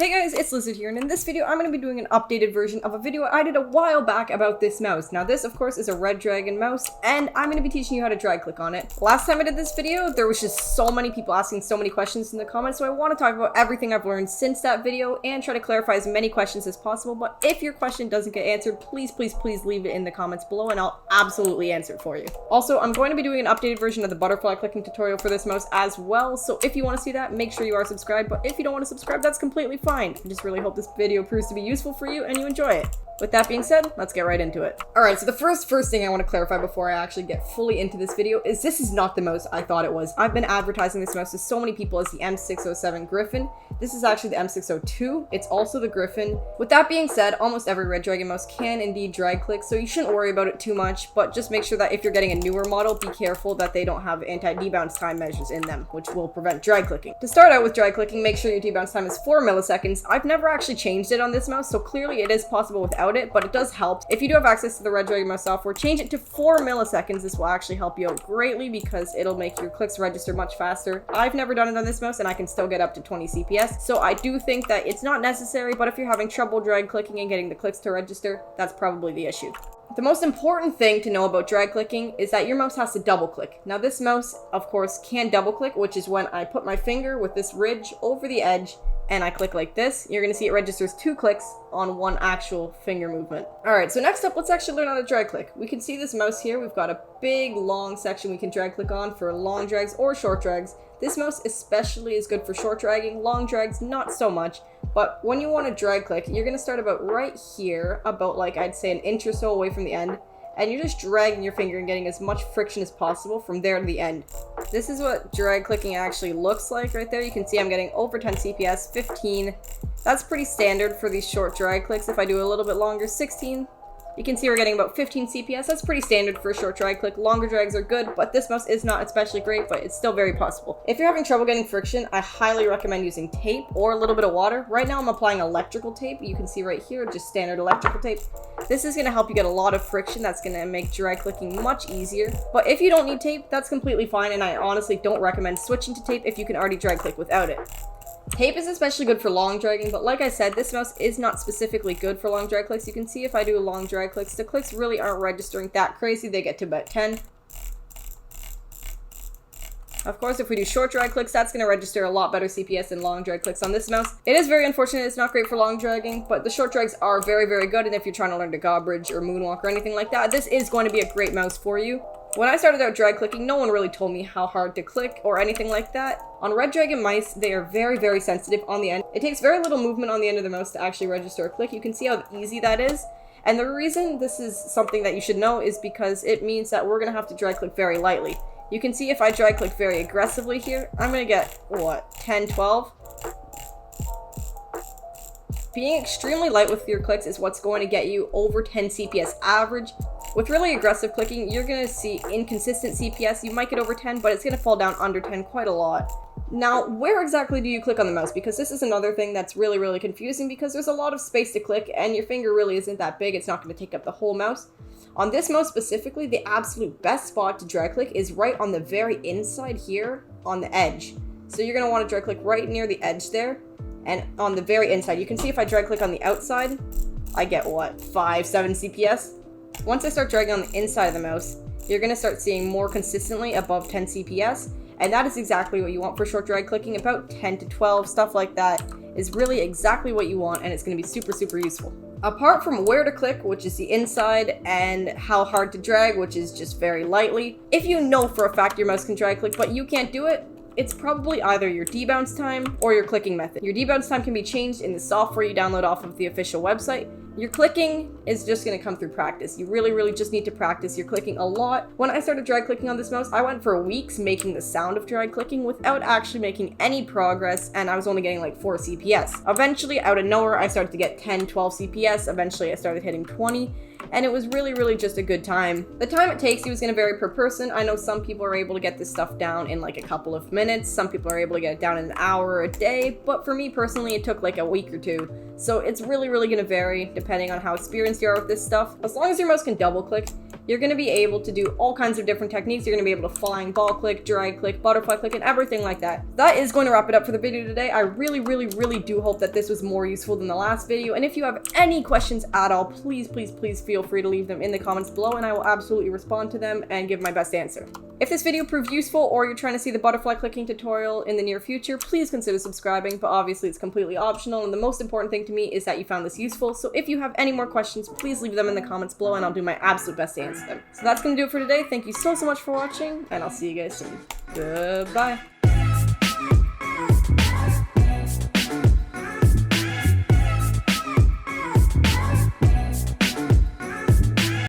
Hey guys, it's Lizard here, and in this video I'm going to be doing an updated version of a video I did a while back about this mouse. Now this, of course, is a Redragon mouse, and I'm going to be teaching you how to drag click on it. Last time I did this video, there was just so many people asking so many questions in the comments, so I want to talk about everything I've learned since that video and try to clarify as many questions as possible. But if your question doesn't get answered, please leave it in the comments below and I'll absolutely answer it for you. Also, I'm going to be doing an updated version of the butterfly clicking tutorial for this mouse as well, so if you want to see that, make sure you are subscribed, but if you don't want to subscribe, that's completely fine. I just really hope this video proves to be useful for you and you enjoy it. With that being said, let's get right into it. Alright, so the first thing I want to clarify before I actually get fully into this video is this is not the mouse I thought it was. I've been advertising this mouse to so many people as the M607 Griffin. This is actually the M602. It's also the Griffin. With that being said, almost every Redragon mouse can indeed drag click, so you shouldn't worry about it too much, but just make sure that if you're getting a newer model, be careful that they don't have anti-debounce time measures in them, which will prevent drag clicking. To start out with drag clicking, make sure your debounce time is 4 milliseconds. I've never actually changed it on this mouse, so clearly it is possible without it, but it does help. If you do have access to the Redragon mouse software, change it to 4 milliseconds. This will actually help you out greatly because it'll make your clicks register much faster. I've never done it on this mouse and I can still get up to 20 CPS, so I do think that it's not necessary, but if you're having trouble drag clicking and getting the clicks to register, that's probably the issue. The most important thing to know about drag clicking is that your mouse has to double click. Now this mouse, of course, can double click, which is when I put my finger with this ridge over the edge and I click like this. You're going to see it registers 2 clicks on one actual finger movement. Alright, so next up, let's actually learn how to drag click. We can see this mouse here. We've got a big, long section we can drag click on for long drags or short drags. This mouse especially is good for short dragging, long drags not so much. But when you want to drag click, you're going to start about right here, about like I'd say an inch or so away from the end. And you're just dragging your finger and getting as much friction as possible from there to the end. This is what drag clicking actually looks like right there. You can see I'm getting over 10 CPS, 15. That's pretty standard for these short drag clicks. If I do a little bit longer, 16. You can see we're getting about 15 CPS. That's pretty standard for a short drag click. Longer drags are good, but this mouse is not especially great, but it's still very possible. If you're having trouble getting friction, I highly recommend using tape or a little bit of water. Right now I'm applying electrical tape. You can see right here, just standard electrical tape. This is going to help you get a lot of friction. That's going to make drag clicking much easier. But if you don't need tape, that's completely fine, and I honestly don't recommend switching to tape if you can already drag click without it. Tape is especially good for long dragging, but like I said, this mouse is not specifically good for long drag clicks. You can see if I do long drag clicks, the clicks really aren't registering that crazy. They get to about 10. Of course, if we do short drag clicks, that's going to register a lot better CPS than long drag clicks on this mouse. It is very unfortunate it's not great for long dragging, but the short drags are very, very good, and if you're trying to learn to godbridge or moonwalk or anything like that, this is going to be a great mouse for you. When I started out drag clicking, no one really told me how hard to click or anything like that. On Redragon mice, they are very, very sensitive on the end. It takes very little movement on the end of the mouse to actually register a click. You can see how easy that is. And the reason this is something that you should know is because it means that we're going to have to drag click very lightly. You can see if I drag click very aggressively here, I'm going to get, what, 10, 12? Being extremely light with your clicks is what's going to get you over 10 CPS average. With really aggressive clicking, you're going to see inconsistent CPS. You might get over 10, but it's going to fall down under 10 quite a lot. Now, where exactly do you click on the mouse? Because this is another thing that's really, really confusing because there's a lot of space to click and your finger really isn't that big. It's not going to take up the whole mouse. On this mouse specifically, the absolute best spot to drag click is right on the very inside here on the edge. So you're going to want to drag click right near the edge there and on the very inside. You can see if I drag click on the outside, I get what, 5, 7 CPS? Once I start dragging on the inside of the mouse, you're going to start seeing more consistently above 10 CPS, and that is exactly what you want for short drag clicking. About 10 to 12, stuff like that is really exactly what you want, and it's going to be super, super useful. Apart from where to click, which is the inside, and how hard to drag, which is just very lightly, if you know for a fact your mouse can drag click, but you can't do it, it's probably either your debounce time or your clicking method. Your debounce time can be changed in the software you download off of the official website. Your clicking is just going to come through practice. You really just need to practice your clicking a lot. When I started drag clicking on this mouse, I went for weeks making the sound of drag clicking without actually making any progress, and I was only getting like 4 CPS. Eventually, out of nowhere, I started to get 10, 12 CPS. Eventually, I started hitting 20. And it was really just a good time. The time it takes you is going to vary per person. I know some people are able to get this stuff down in like a couple of minutes. Some people are able to get it down in an hour or a day. But for me personally, it took like a week or 2. So it's really going to vary depending on how experienced you are with this stuff. As long as your mouse can double click, you're going to be able to do all kinds of different techniques. You're going to be able to flying ball click, drag click, butterfly click, and everything like that. That is going to wrap it up for the video today. I really do hope that this was more useful than the last video, and if you have any questions at all, please feel free to leave them in the comments below, and I will absolutely respond to them and give my best answer. If this video proved useful, or you're trying to see the butterfly clicking tutorial in the near future, please consider subscribing, but obviously it's completely optional, and the most important thing to me is that you found this useful. So if you have any more questions, please leave them in the comments below, and I'll do my absolute best to answer them. So that's gonna do it for today. Thank you so much for watching, and I'll see you guys soon. Goodbye.